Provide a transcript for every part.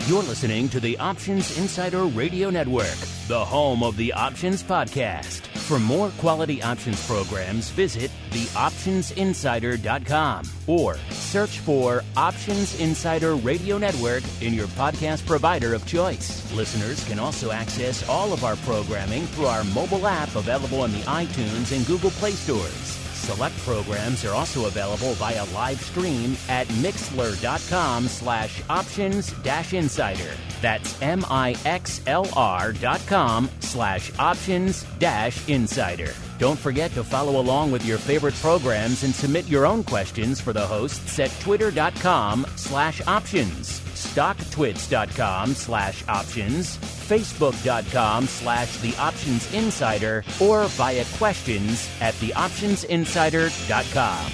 You're listening to the Options Insider Radio Network, the home of the Options Podcast. For more quality options programs, visit theoptionsinsider.com or search for Options Insider Radio Network in your podcast provider of choice. Listeners can also access all of our programming through our mobile app available in the iTunes and Google Play stores. Select programs are also available via live stream at mixlr.com/options-insider. That's mixlr.com/options-insider. Don't forget to follow along with your favorite programs and submit your own questions for the hosts at twitter.com/options, stocktwits.com/options, facebook.com/theoptionsinsider, or via questions at theoptionsinsider.com.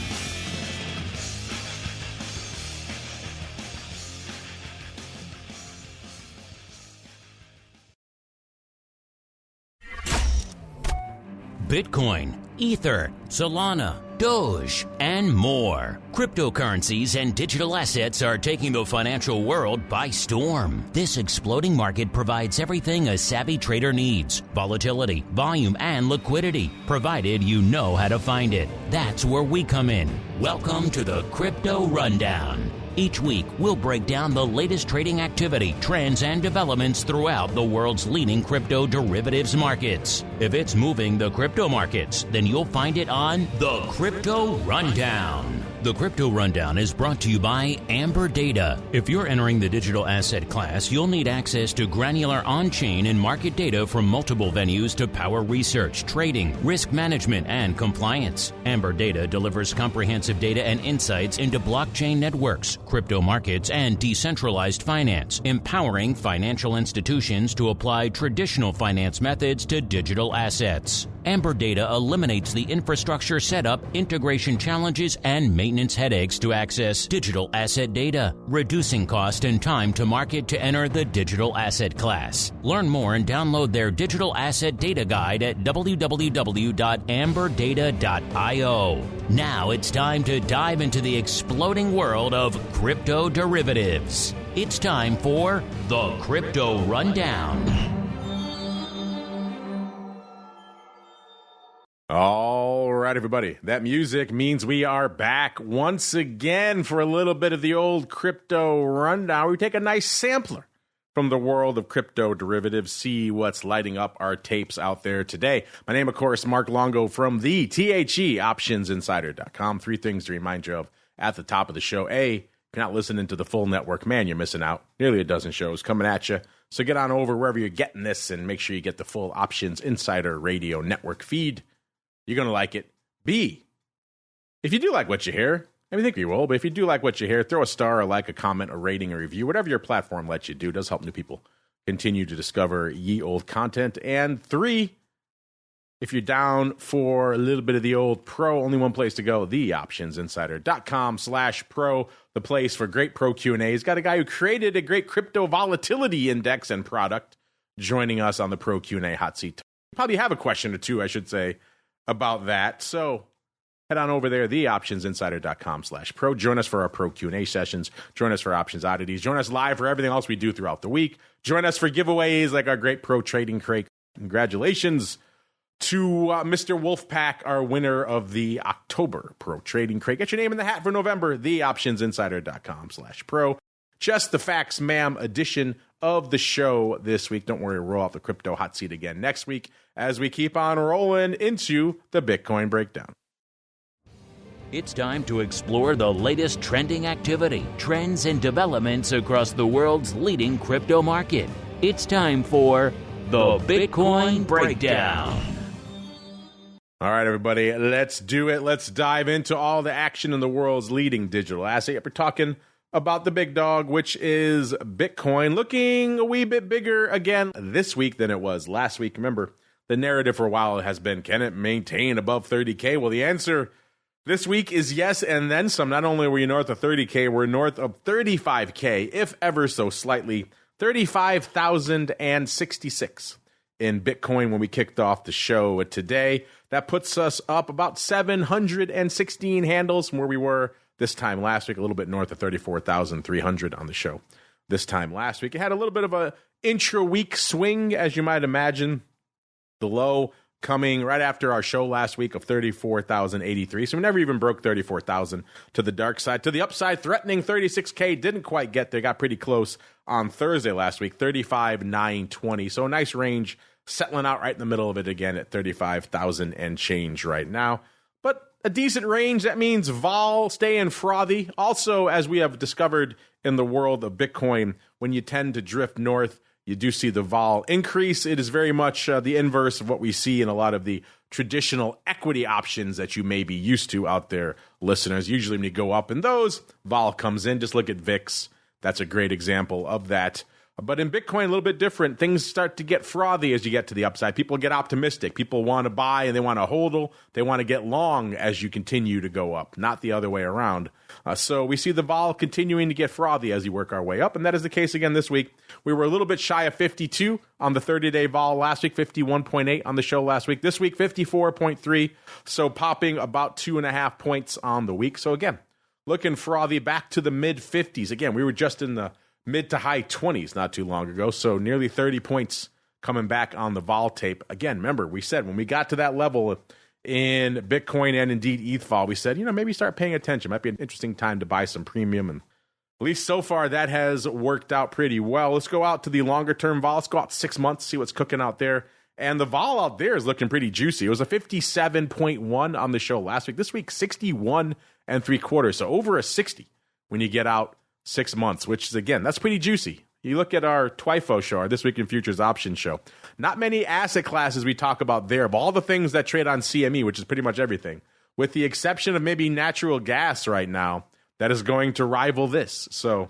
Bitcoin, Ether, Solana, Doge, and more. Cryptocurrencies and digital assets are taking the financial world by storm. This exploding market provides everything a savvy trader needs: volatility, volume, and liquidity, provided you know how to find it. That's where we come in. Welcome to the Crypto Rundown. Each week, we'll break down the latest trading activity, trends, and developments throughout the world's leading crypto derivatives markets. If it's moving the crypto markets, then you'll find it on the Crypto Rundown. The Crypto Rundown is brought to you by Amber Data. If you're entering the digital asset class, you'll need access to granular on-chain and market data from multiple venues to power research, trading, risk management, and compliance. Amber Data delivers comprehensive data and insights into blockchain networks, crypto markets, and decentralized finance, empowering financial institutions to apply traditional finance methods to digital assets. Amber Data eliminates the infrastructure setup, integration challenges, and maintenance headaches to access digital asset data, reducing cost and time to market to enter the digital asset class. Learn more and download their digital asset data guide at www.amberdata.io. Now it's time to dive into the exploding world of crypto derivatives. It's time for the Crypto Rundown. All right, everybody. That music means we are back once again for a little bit of the old crypto rundown. We take a nice sampler from the world of crypto derivatives, see what's lighting up our tapes out there today. My name, of course, Mark Longo from the THEOptionsInsider.com. Three things to remind you of at the top of the show. A, if you're not listening to the full network, man, you're missing out. Nearly a dozen shows coming at you. So get on over wherever you're getting this and make sure you get the full Options Insider Radio Network feed. You're going to like it. B, if you do like what you hear, I think you will, but if you do like what you hear, throw a star, a like, a comment, a rating, a review, whatever your platform lets you do. It does help new people continue to discover ye old content. And 3, if you're down for a little bit of the old pro, only one place to go, theoptionsinsider.com/pro, the place for great pro Q&As. Got a guy who created a great crypto volatility index and product joining us on the pro Q&A hot seat. Probably have a question or two, I should say, about that. So head on over there, theoptionsinsider.com/pro. Join us for our pro Q&A sessions. Join us for Options Oddities. Join us live for everything else we do throughout the week. Join us for giveaways like our great pro trading crate. Congratulations to Mr. Wolfpack, our winner of the October pro trading crate. Get your name in the hat for November, theoptionsinsider.com/pro. Just the facts, ma'am, edition of the show this week. Don't worry, we'll roll out the crypto hot seat again next week as we keep on rolling into the Bitcoin breakdown. It's time to explore the latest trending activity, trends, and developments across the world's leading crypto market. It's time for the Bitcoin Breakdown. All right, everybody, let's do it. Let's dive into all the action in the world's leading digital asset. We're talking about the big dog, which is Bitcoin, looking a wee bit bigger again this week than it was last week. Remember, the narrative for a while has been, can it maintain above 30K? Well, the answer this week is yes, and then some. Not only were you north of 30K, we're north of 35K, if ever so slightly, 35,066 in Bitcoin when we kicked off the show today. That puts us up about 716 handles from where we were this time last week, a little bit north of 34,300 on the show this time last week. It had a little bit of a intra-week swing, as you might imagine. The low coming right after our show last week of 34,083. So we never even broke 34,000 to the dark side. To the upside, threatening 36K. Didn't quite get there. Got pretty close on Thursday last week, 35,920. So a nice range, settling out right in the middle of it again at 35,000 and change right now. But a decent range. That means vol staying frothy. Also, as we have discovered in the world of Bitcoin, when you tend to drift north, you do see the vol increase. It is very much the inverse of what we see in a lot of the traditional equity options that you may be used to out there, listeners. Usually when you go up in those, vol comes in. Just look at VIX. That's a great example of that. But in Bitcoin, a little bit different. Things start to get frothy as you get to the upside. People get optimistic. People want to buy and they want to hodl. They want to get long as you continue to go up, not the other way around. So we see the vol continuing to get frothy as you work our way up. And that is the case again this week. We were a little bit shy of 52 on the 30-day vol last week, 51.8 on the show last week. This week, 54.3. So popping about 2.5 points on the week. So again, looking frothy back to the mid-50s. Again, we were just in the mid to high 20s not too long ago, so nearly 30 points coming back on the vol tape. Again, remember, we said when we got to that level in Bitcoin and indeed ETH vol, we said, maybe start paying attention. Might be an interesting time to buy some premium, and at least so far that has worked out pretty well. Let's go out to the longer term vol. Let's go out 6 months, see what's cooking out there. And the vol out there is looking pretty juicy. It was a 57.1 on the show last week. This week, 61 3/4, so over a 60 when you get out 6 months, which is, again, that's pretty juicy. You look at our TWIFO show, our This Week in Futures option show. Not many asset classes we talk about there, but all the things that trade on CME, which is pretty much everything, with the exception of maybe natural gas right now, that is going to rival this. So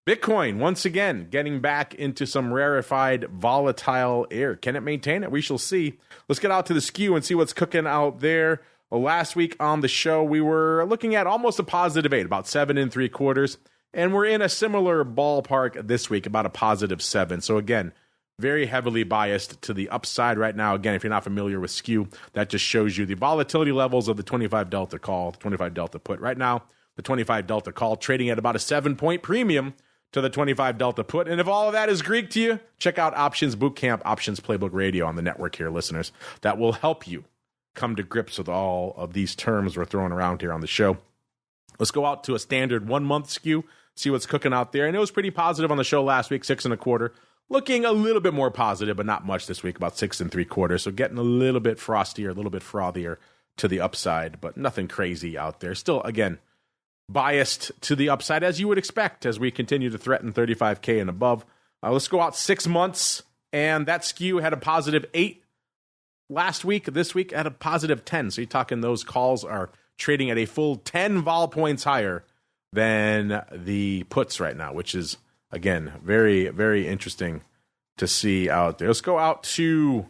Bitcoin, once again, getting back into some rarefied, volatile air. Can it maintain it? We shall see. Let's get out to the Skew and see what's cooking out there. Well, last week on the show, we were looking at almost a positive 8, about 7 3/4. And we're in a similar ballpark this week, about a positive 7. So again, very heavily biased to the upside right now. Again, if you're not familiar with Skew, that just shows you the volatility levels of the 25 Delta call, the 25 Delta put. Right now, the 25 Delta call trading at about a 7-point premium to the 25 Delta put. And if all of that is Greek to you, check out Options Bootcamp, Options Playbook Radio on the network here, listeners. That will help you come to grips with all of these terms we're throwing around here on the show. Let's go out to a standard 1-month Skew. See what's cooking out there. And it was pretty positive on the show last week, 6 1/4. Looking a little bit more positive, but not much this week, about 6 3/4. So getting a little bit frostier, a little bit frothier to the upside, but nothing crazy out there. Still, again, biased to the upside as you would expect as we continue to threaten 35K and above. Let's go out 6 months, and that Skew had a positive 8 last week. This week at a positive 10. So you're talking those calls are trading at a full 10 vol points higher than the puts right now, which is, again, very, very interesting to see out there. Let's go out to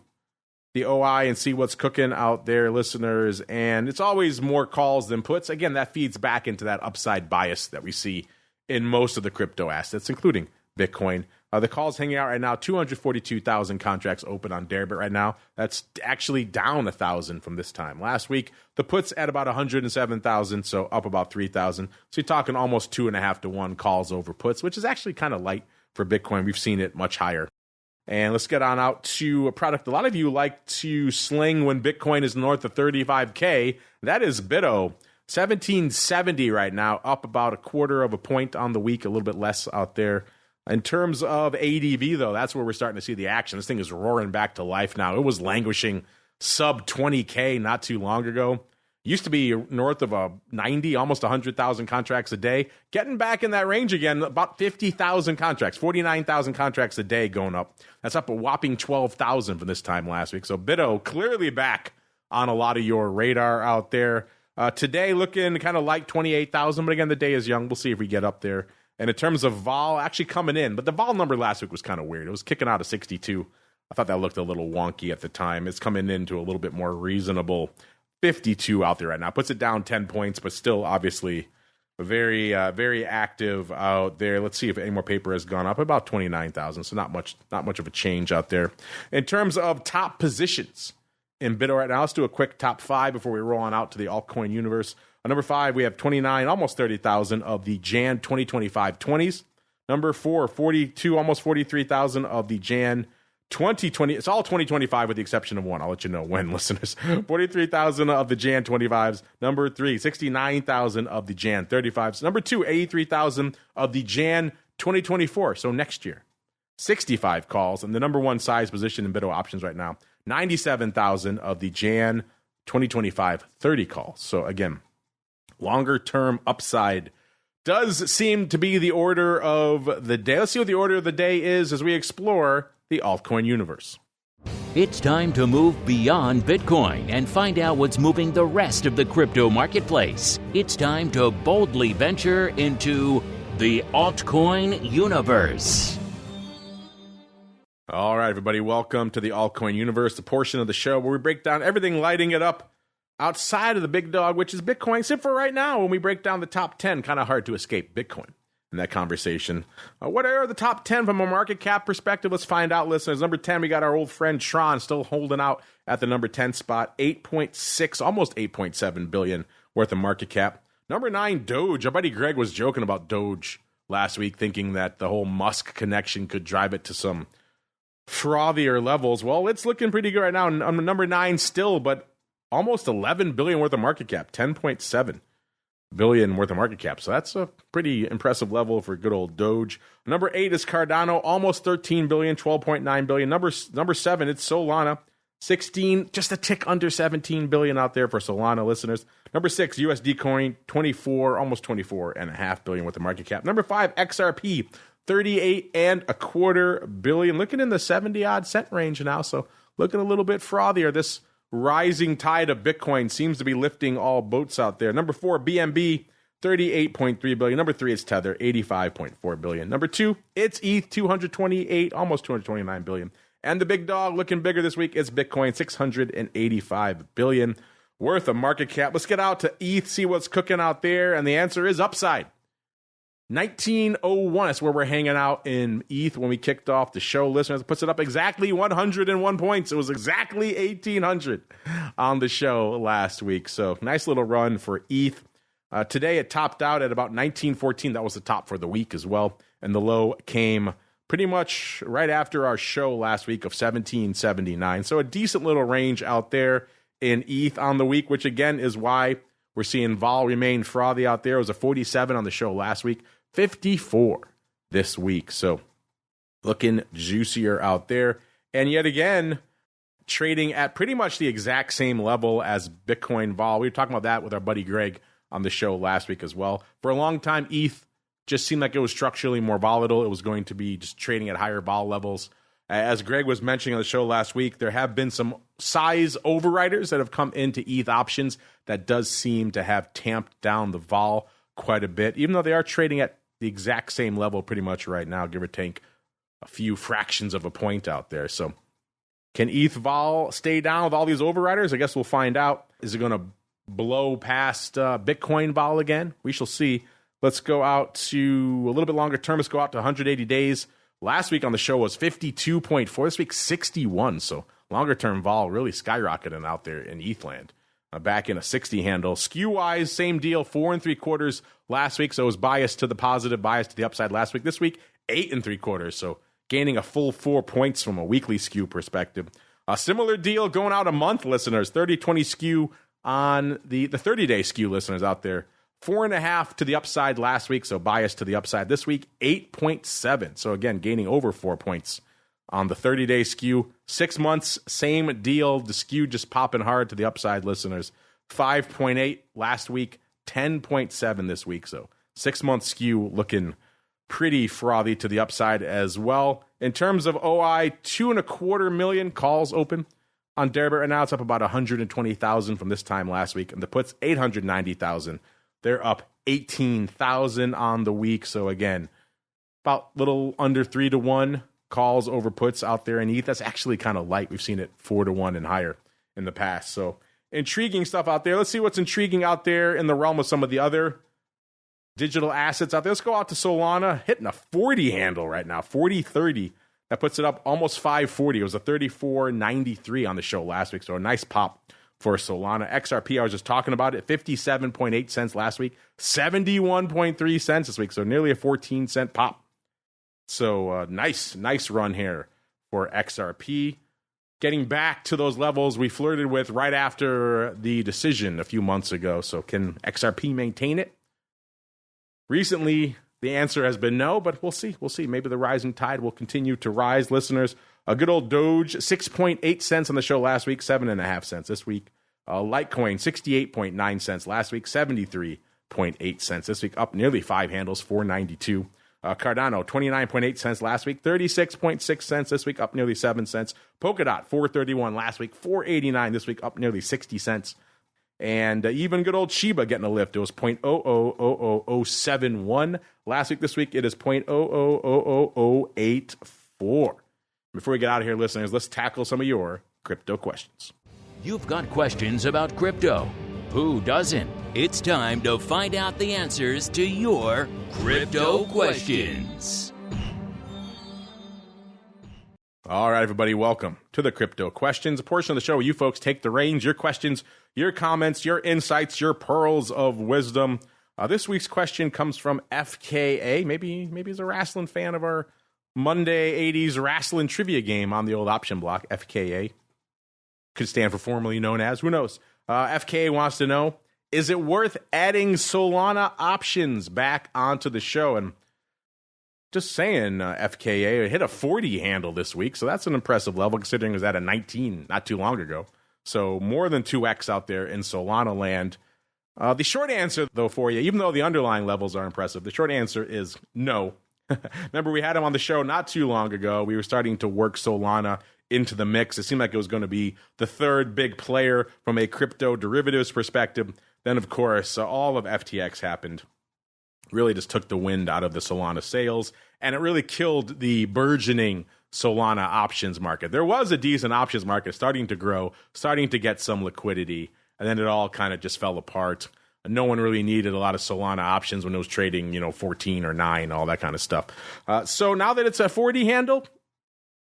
the OI and see what's cooking out there, listeners. And it's always more calls than puts. Again, that feeds back into that upside bias that we see in most of the crypto assets, including Bitcoin. The calls hanging out right now, 242,000 contracts open on Deribit right now. That's actually down 1,000 from this time last week. The puts at about 107,000, so up about 3,000. So you're talking almost 2.5 to 1 calls over puts, which is actually kind of light for Bitcoin. We've seen it much higher. And let's get on out to a product a lot of you like to sling when Bitcoin is north of 35K. That is BITO. 1770 right now, up about 1/4 point on the week, a little bit less out there. In terms of ADV, though, that's where we're starting to see the action. This thing is roaring back to life now. It was languishing sub 20K not too long ago. Used to be north of 90, almost 100,000 contracts a day. Getting back in that range again, about 50,000 contracts, 49,000 contracts a day going up. That's up a whopping 12,000 from this time last week. So BITO clearly back on a lot of your radar out there. Today looking kind of like 28,000, but again, the day is young. We'll see if we get up there. And in terms of vol, actually coming in, but the vol number last week was kind of weird. It was kicking out of 62. I thought that looked a little wonky at the time. It's coming into a little bit more reasonable 52 out there right now. Puts it down 10 points, but still obviously very, very active out there. Let's see if any more paper has gone up. About 29,000, so not much of a change out there. In terms of top positions in BITO right now, let's do a quick top 5 before we roll on out to the altcoin universe. Number 5, we have 29, almost 30,000 of the Jan 2025 20s. Number 4, 42, almost 43,000 of the Jan 2020. It's all 2025 with the exception of one. I'll let you know when, listeners. 43,000 of the Jan 25s. Number 3, 69,000 of the Jan 35s. Number 2, 83,000 of the Jan 2024. So next year, 65 calls. And the number 1 size position in BITO options right now, 97,000 of the Jan 2025 30 calls. So again, longer term upside does seem to be the order of the day. Let's see what the order of the day is as we explore the altcoin universe. It's time to move beyond Bitcoin and find out what's moving the rest of the crypto marketplace. It's time to boldly venture into the altcoin universe. All right, everybody, welcome to the altcoin universe, the portion of the show where we break down everything lighting it up outside of the big dog, which is Bitcoin. Except for right now, when we break down the top 10, kind of hard to escape Bitcoin in that conversation. What are the top 10 from a market cap perspective? Let's find out, listeners. Number 10, we got our old friend Tron still holding out at the number 10 spot, 8.6, almost 8.7 billion worth of market cap. Number 9, Doge. Our buddy Greg was joking about Doge last week, thinking that the whole Musk connection could drive it to some frothier levels. Well, it's looking pretty good right now. Number 9 still, but almost 11 billion worth of market cap, 10.7 billion worth of market cap. So that's a pretty impressive level for good old Doge. Number 8 is Cardano, almost 13 billion, 12.9 billion. Number 7, it's Solana, 16, just a tick under 17 billion out there for Solana listeners. Number 6, USD Coin, 24, almost 24.5 billion worth of market cap. Number 5, XRP, 38.25 billion, looking in the 70 odd cent range now. So looking a little bit frothier. This rising tide of Bitcoin seems to be lifting all boats out there. Number 4, BNB, 38.3 billion. Number 3 is Tether, 85.4 billion. Number 2, it's ETH, 228, almost 229 billion. And the big dog looking bigger this week is Bitcoin, 685 billion worth of market cap. Let's get out to ETH, see what's cooking out there. And the answer is upside. 1901, that's where we're hanging out in ETH when we kicked off the show. Listeners, puts it up exactly 101 points. It was exactly 1,800 on the show last week. So nice little run for ETH. Today it topped out at about 1914. That was the top for the week as well. And the low came pretty much right after our show last week of 1779. So a decent little range out there in ETH on the week, which again is why we're seeing vol remain frothy out there. It was a 47 on the show last week. 54 this week. So looking juicier out there. And yet again, trading at pretty much the exact same level as Bitcoin vol. We were talking about that with our buddy Greg on the show last week as well. For a long time, ETH just seemed like it was structurally more volatile. It was going to be just trading at higher vol levels. As Greg was mentioning on the show last week, there have been some size overriders that have come into ETH options that does seem to have tamped down the vol quite a bit, even though they are trading at the exact same level pretty much right now, give or take a few fractions of a point out there. So can ETH vol stay down with all these overriders? I guess we'll find out. Is it going to blow past Bitcoin vol again? We shall see. Let's go out to a little bit longer term. Let's go out to 180 days. Last week on the show was 52.4. This week, 61. So longer term vol really skyrocketing out there in ETH land. Back in a 60 handle. Skew-wise, same deal, 4 3/4 last week, so it was biased to the positive, biased to the upside last week. This week, 8 3/4, so gaining a full 4 points from a weekly skew perspective. A similar deal going out a month, listeners, 30-20 skew on the 30-day skew, listeners out there. 4.5 to the upside last week, so biased to the upside. This week, 8.7, so again, gaining over 4 points on the 30-day skew. 6 months, same deal. The skew just popping hard to the upside, listeners. 5.8 last week, 10.7 this week. So 6 month skew looking pretty frothy to the upside as well. In terms of OI, 2.25 million calls open on Deribit right now. It's up about 120,000 from this time last week. And the puts, 890,000. They're up 18,000 on the week. So again, about little under 3-to-1 calls over puts out there in ETH. That's actually kind of light. We've seen it 4-to-1 and higher in the past. So intriguing stuff out there. Let's see what's intriguing out there in the realm of some of the other digital assets out there. Let's go out to Solana, hitting a 40 handle right now, 40.30. That puts it up almost 540. It was a 34.93 on the show last week. So a nice pop for Solana. XRP, I was just talking about it, 57.8 cents last week, 71.3 cents this week. So nearly a 14 cent pop So nice run here for XRP. Getting back to those levels we flirted with right after the decision a few months ago. So can XRP maintain it? Recently, the answer has been no, but we'll see. We'll see. Maybe the rising tide will continue to rise. Listeners, a good old Doge, 6.8 cents on the show last week, 7.5 cents this week. Litecoin, 68.9 cents last week, 73.8 cents this week, up nearly 5 handles, 492. Cardano, 29.8 cents last week, 36.6 cents this week, up nearly 7 cents. Polkadot, 431 last week, 489 this week, up nearly 60 cents. And even good old Shiba getting a lift. It was 0.000071 last week. This week it is 0.000084. Before we get out of here, listeners, let's tackle some of your crypto questions. You've got questions about crypto. Who doesn't? It's time to find out the answers to your crypto questions. All right, everybody, welcome to the Crypto Questions, a portion of the show where you folks take the reins, your questions, your comments, your insights, your pearls of wisdom. This week's question comes from FKA. Maybe he's a wrestling fan of our Monday 80s wrestling trivia game on the old option block. FKA could stand for formerly known as, who knows? FKA wants to know, is it worth adding Solana options back onto the show? And just saying, FKA hit a 40 handle this week, so that's an impressive level considering it was at a 19 not too long ago. So more than 2x out there in Solana land. The short answer, though, for you, even though the underlying levels are impressive, the short answer is no. Remember, we had him on the show not too long ago. We were starting to work Solana into the mix. It seemed like it was going to be the third big player from a crypto derivatives perspective. Then, of course, all of FTX happened. Really just took the wind out of the Solana sails, and it really killed the burgeoning Solana options market. There was a decent options market starting to grow, starting to get some liquidity, and then it all kind of just fell apart. No one really needed a lot of Solana options when it was trading, 14 or 9, all that kind of stuff. So now that it's a 40 handle,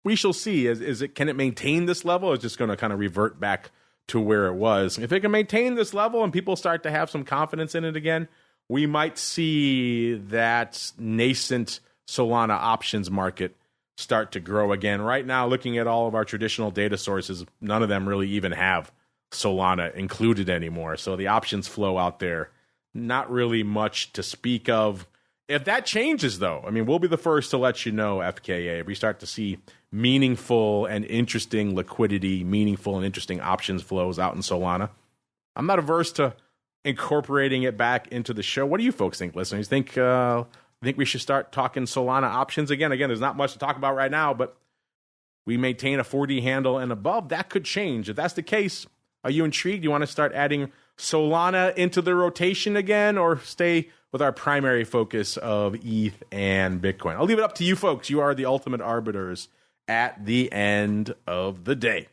we shall see. Can it maintain this level, or is it just going to kind of revert back to where it was? If it can maintain this level and people start to have some confidence in it again, we might see that nascent Solana options market start to grow again. Right now, looking at all of our traditional data sources, none of them really even have Solana included anymore. So the options flow out there, not really much to speak of. If that changes, though, we'll be the first to let you know, FKA, if we start to see meaningful and interesting liquidity, meaningful and interesting options flows out in Solana. I'm not averse to incorporating it back into the show. What do you folks think, listeners? Think we should start talking Solana options again? Again, there's not much to talk about right now, but we maintain a 40 handle and above. That could change. If that's the case, are you intrigued? You want to start adding Solana into the rotation again, or stay with our primary focus of ETH and Bitcoin? I'll leave it up to you folks. You are the ultimate arbiters at the end of the day.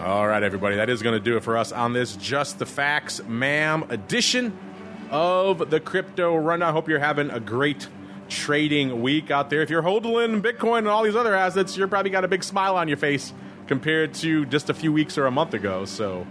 All right, everybody, that is going to do it for us on this Just the Facts, ma'am, edition of the Crypto Rundown. I hope you're having a great trading week out there. If you're holding Bitcoin and all these other assets, you're probably got a big smile on your face compared to just a few weeks or a month ago. So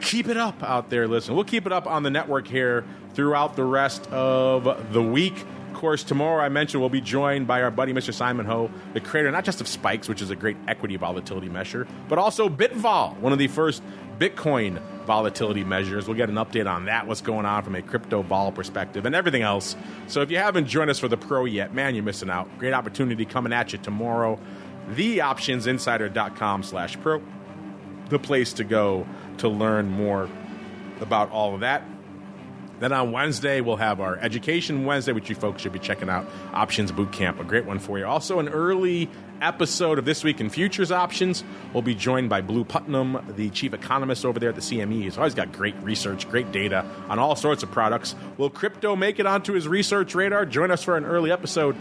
keep it up out there, listen. We'll keep it up on the network here throughout the rest of the week. Of course, tomorrow I mentioned we'll be joined by our buddy Mr. Simon Ho, the creator not just of Spikes, which is a great equity volatility measure, but also BitVol, one of the first Bitcoin volatility measures. We'll get an update on that, what's going on from a crypto vol perspective, and everything else. So if you haven't joined us for the Pro yet, man, you're missing out. Great opportunity coming at you tomorrow. TheOptionsInsider.com/pro, the place to go to learn more about all of that. Then on Wednesday, we'll have our Education Wednesday, which you folks should be checking out. Options Bootcamp, a great one for you. Also, an early episode of This Week in Futures Options. We'll be joined by Blue Putnam, the chief economist over there at the CME. He's always got great research, great data on all sorts of products. Will crypto make it onto his research radar? Join us for an early episode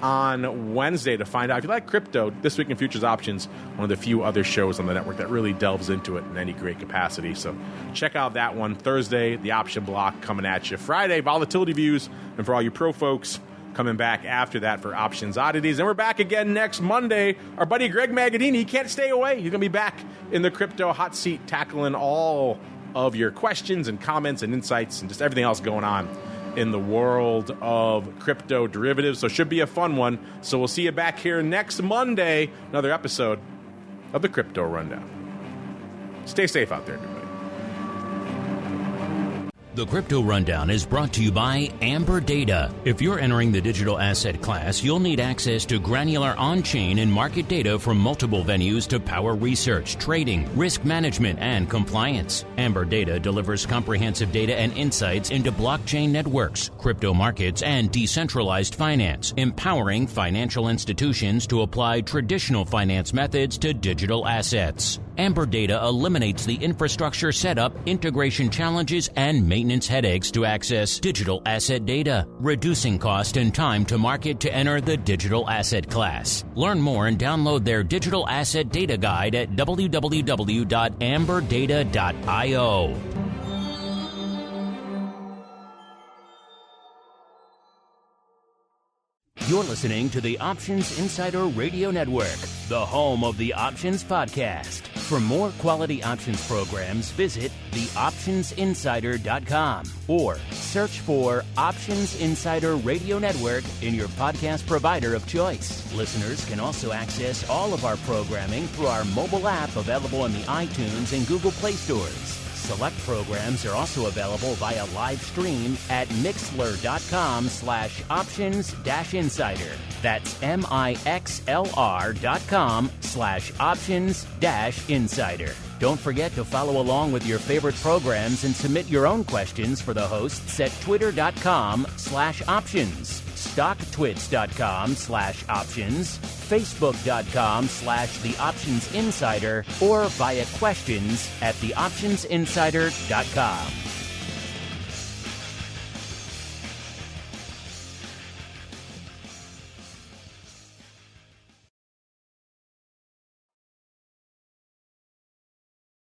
on Wednesday to find out. If you like crypto, This Week in Futures Options, one of the few other shows on the network that really delves into it in any great capacity. So check out that one. Thursday, the option block coming at you. Friday, volatility views. And for all you pro folks, coming back after that for Options Oddities. And we're back again next Monday. Our buddy Greg Magadini, he can't stay away. He's going to be back in the crypto hot seat, tackling all of your questions and comments and insights and just everything else going on in the world of crypto derivatives. So it should be a fun one. So we'll see you back here next Monday, another episode of the Crypto Rundown. Stay safe out there, everybody. The Crypto Rundown is brought to you by Amber Data. If you're entering the digital asset class, you'll need access to granular on-chain and market data from multiple venues to power research, trading, risk management, and compliance. Amber Data delivers comprehensive data and insights into blockchain networks, crypto markets, and decentralized finance, empowering financial institutions to apply traditional finance methods to digital assets. Amber Data eliminates the infrastructure setup, integration challenges, and maintenance headaches to access digital asset data, reducing cost and time to market to enter the digital asset class. Learn more and download their digital asset data guide at www.amberdata.io. You're listening to the Options Insider Radio Network, the home of the Options Podcast. For more quality options programs, visit theoptionsinsider.com or search for Options Insider Radio Network in your podcast provider of choice. Listeners can also access all of our programming through our mobile app available in the iTunes and Google Play stores. Select programs are also available via live stream at mixlr.com/options-insider. That's mixlr.com/options-insider. Don't forget to follow along with your favorite programs and submit your own questions for the hosts at twitter.com/options, stocktwits.com/options, facebook.com/theoptionsinsider, or via questions at theoptionsinsider.com.